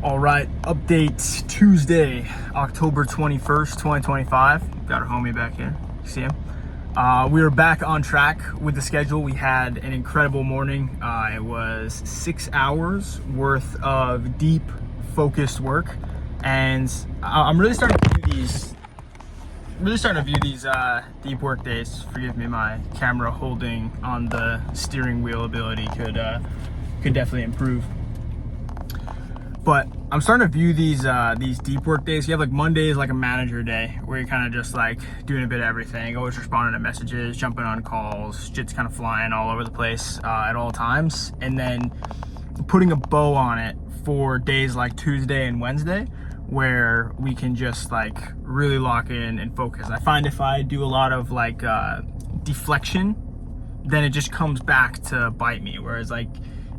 All right, update Tuesday, October 21st, 2025. Got our homie back here, see him. We are back on track with the schedule. We had an incredible morning. It was 6 hours worth of deep, focused work. And I'm really starting to view these deep work days. Forgive me, my camera holding on the steering wheel ability could definitely improve. But I'm starting to view these deep work days. You have like Mondays, like a manager day, where you're kind of just like doing a bit of everything, always responding to messages, jumping on calls, shit's kind of flying all over the place at all times. And then putting a bow on it for days like Tuesday and Wednesday, where we can just like really lock in and focus. I find if I do a lot of like deflection, then it just comes back to bite me. Whereas like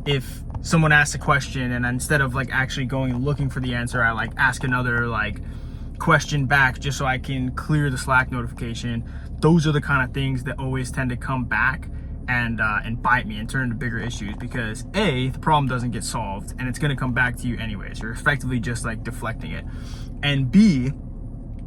if someone asks a question and instead of like actually going and looking for the answer, I like ask another like question back just so I can clear the Slack notification. Those are the kind of things that always tend to come back and bite me and turn into bigger issues, because A, the problem doesn't get solved and it's going to come back to you anyways. You're effectively just like deflecting it. And B,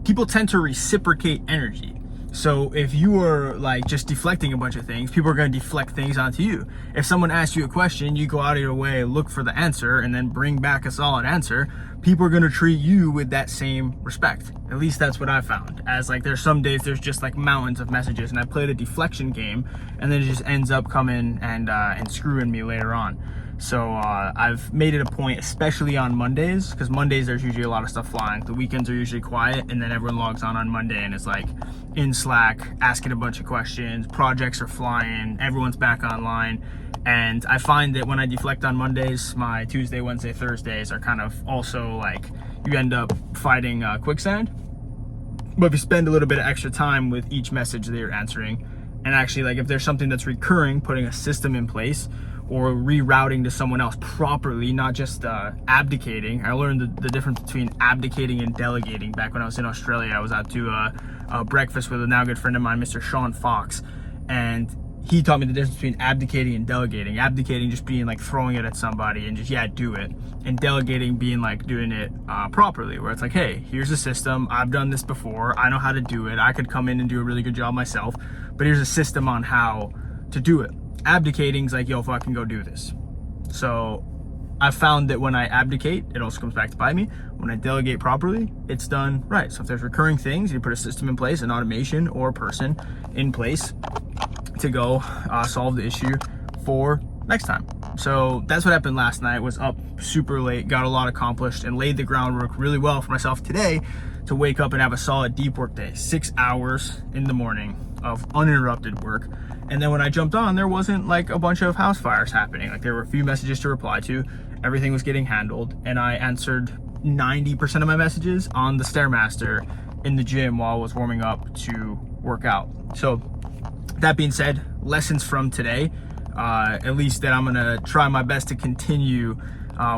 people tend to reciprocate energy. So if you are like just deflecting a bunch of things, people are going to deflect things onto you. If someone asks you a question, you go out of your way, look for the answer, and then bring back a solid answer, people are going to treat you with that same respect. At least that's what I found. As like there's some days there's just like mountains of messages and I played a deflection game and then it just ends up coming and screwing me later on. So I've made it a point, especially on Mondays, because Mondays there's usually a lot of stuff flying. The weekends are usually quiet, and then everyone logs on Monday and it's like in Slack asking a bunch of questions, projects are flying, everyone's back online. And I find that when I deflect on Mondays, my Tuesday, Wednesday, Thursdays are kind of also like you end up fighting quicksand. But if you spend a little bit of extra time with each message that you're answering, and actually like if there's something that's recurring, putting a system in place or rerouting to someone else properly, not just abdicating. I learned the difference between abdicating and delegating back when I was in Australia. I was out to a breakfast with a now good friend of mine, Mr. Sean Fox, and he taught me the difference between abdicating and delegating. Abdicating just being like throwing it at somebody and just, yeah, do it. And delegating being like doing it properly, where it's like, hey, here's a system. I've done this before. I know how to do it. I could come in and do a really good job myself, but here's a system on how to do it. Abdicating is like, yo, fucking go do this. So I found that when I abdicate, it also comes back to bite me. When I delegate properly, it's done right. So if there's recurring things, you put a system in place, an automation or a person in place to go solve the issue for next time. So that's what happened last night. Was up super late, got a lot accomplished, and laid the groundwork really well for myself today to wake up and have a solid deep work day. 6 hours in the morning of uninterrupted work. And then when I jumped on, there wasn't like a bunch of house fires happening. Like there were a few messages to reply to, everything was getting handled, and I answered 90% of my messages on the Stairmaster in the gym while I was warming up to work out. So that being said, lessons from today, at least that I'm gonna try my best to continue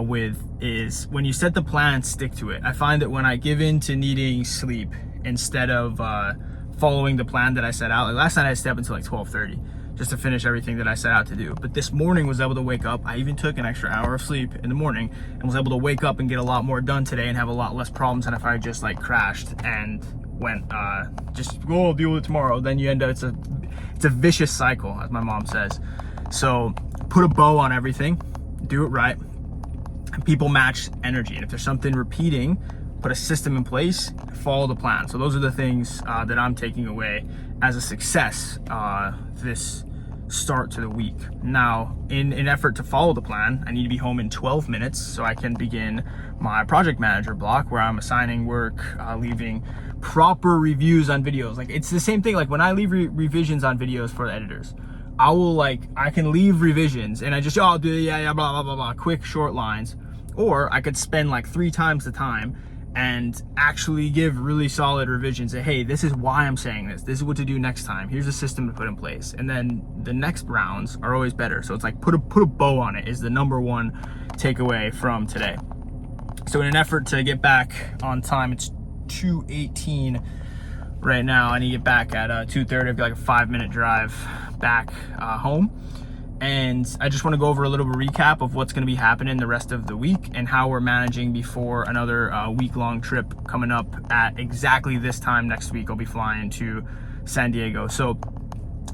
with, is when you set the plan, stick to it. I find that when I give in to needing sleep instead of following the plan that I set out, like last night I stayed up until like 12:30 just to finish everything that I set out to do. But this morning was able to wake up. I even took an extra hour of sleep in the morning and was able to wake up and get a lot more done today and have a lot less problems than if I just like crashed and went just go, I'll deal with it tomorrow. Then you end up, it's a vicious cycle, as my mom says. So put a bow on everything, do it right. People match energy, and if there's something repeating, put a system in place, follow the plan. So those are the things that I'm taking away as a success this start to the week. Now, in an effort to follow the plan, I need to be home in 12 minutes so I can begin my project manager block, where I'm assigning work, leaving proper reviews on videos. Like it's the same thing. Like when I leave revisions on videos for the editors, I can leave revisions and I just, I'll do, yeah, blah, blah, blah, blah, quick, short lines. Or I could spend like 3 times the time and actually give really solid revisions. Say, hey, this is why I'm saying this. This is what to do next time. Here's a system to put in place. And then the next rounds are always better. So it's like put a bow on it is the number one takeaway from today. So in an effort to get back on time, it's 2:18 right now. I need to get back at 2:30. I've got like a 5-minute drive back home. And I just want to go over a little recap of what's going to be happening the rest of the week and how we're managing before another week-long trip coming up at exactly this time next week. I'll be flying to San Diego. So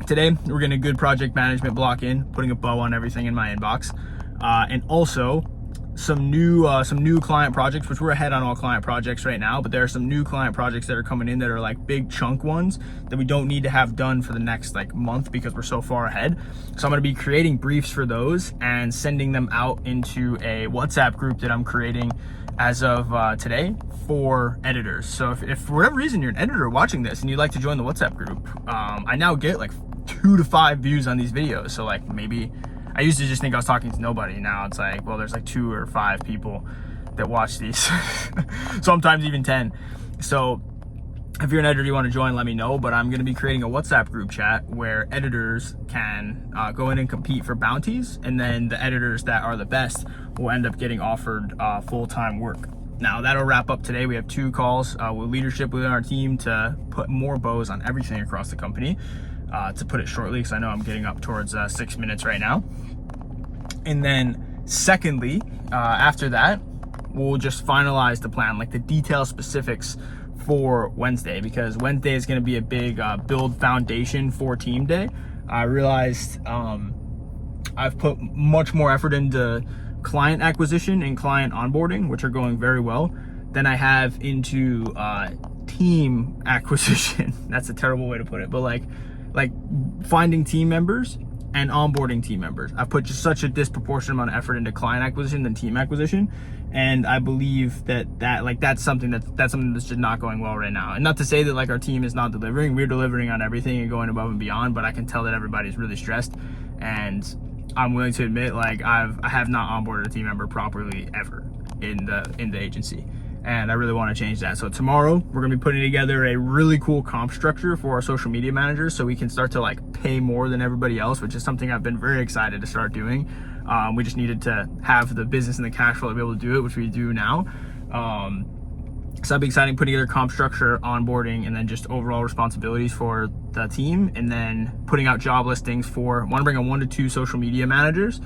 today we're getting a good project management block in, putting a bow on everything in my inbox, and also some new client projects, which we're ahead on all client projects right now, but there are some new client projects that are coming in that are like big chunk ones that we don't need to have done for the next like month because we're so far ahead. So I'm going to be creating briefs for those and sending them out into a WhatsApp group that I'm creating as of today for editors. So if for whatever reason you're an editor watching this and you'd like to join the WhatsApp group, I now get like 2 to 5 views on these videos. So like maybe I used to just think I was talking to nobody. Now it's like, well, there's like 2 or 5 people that watch these, sometimes even 10. So if you're an editor, you want to join, let me know. But I'm going to be creating a WhatsApp group chat where editors can go in and compete for bounties. And then the editors that are the best will end up getting offered full-time work. Now that'll wrap up today. We have 2 calls with leadership within our team to put more bows on everything across the company. To put it shortly, because I know I'm getting up towards 6 minutes right now. And then secondly, after that, we'll just finalize the plan, like the detail specifics for Wednesday, because Wednesday is going to be a big build foundation for team day. I realized I've put much more effort into client acquisition and client onboarding, which are going very well, than I have into team acquisition. That's a terrible way to put it, but like finding team members and onboarding team members. I've put just such a disproportionate amount of effort into client acquisition than team acquisition. And I believe that's something that's just not going well right now. And not to say that like our team is not delivering. We're delivering on everything and going above and beyond, but I can tell that everybody's really stressed. And I'm willing to admit, like I have not onboarded a team member properly ever in the agency. And I really want to change that. So tomorrow we're going to be putting together a really cool comp structure for our social media managers so we can start to like pay more than everybody else, which is something I've been very excited to start doing. We just needed to have the business and the cash flow to be able to do it, which we do now. So that'd be exciting, putting together comp structure, onboarding, and then just overall responsibilities for the team. And then putting out job listings for, want to bring on 1 to 2 social media managers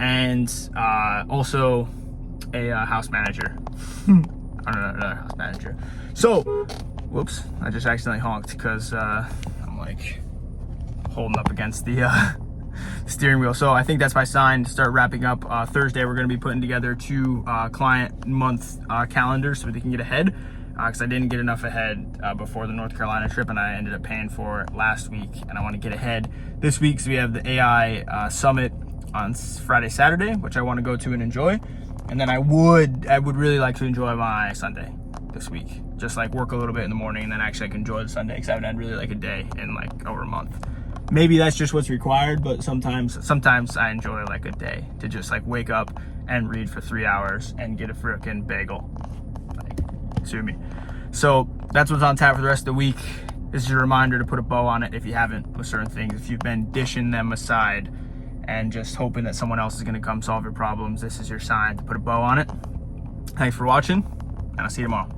and also a house manager. Another house manager. So, whoops, I just accidentally honked because I'm like holding up against the steering wheel. So I think that's my sign to start wrapping up. Thursday, we're going to be putting together 2 client month calendars so we can get ahead, because I didn't get enough ahead before the North Carolina trip, and I ended up paying for it last week, and I want to get ahead this week. So we have the AI summit on Friday, Saturday, which I want to go to and enjoy. And then I would really like to enjoy my Sunday this week. Just like work a little bit in the morning and then actually I can enjoy the Sunday, because I haven't had really like a day in like over a month. Maybe that's just what's required, but sometimes I enjoy like a day to just like wake up and read for 3 hours and get a frickin' bagel. Like, sue me. So that's what's on tap for the rest of the week. This is your reminder to put a bow on it if you haven't with certain things. If you've been dishing them aside and just hoping that someone else is going to come solve your problems, this is your sign to put a bow on it. Thanks for watching, and I'll see you tomorrow.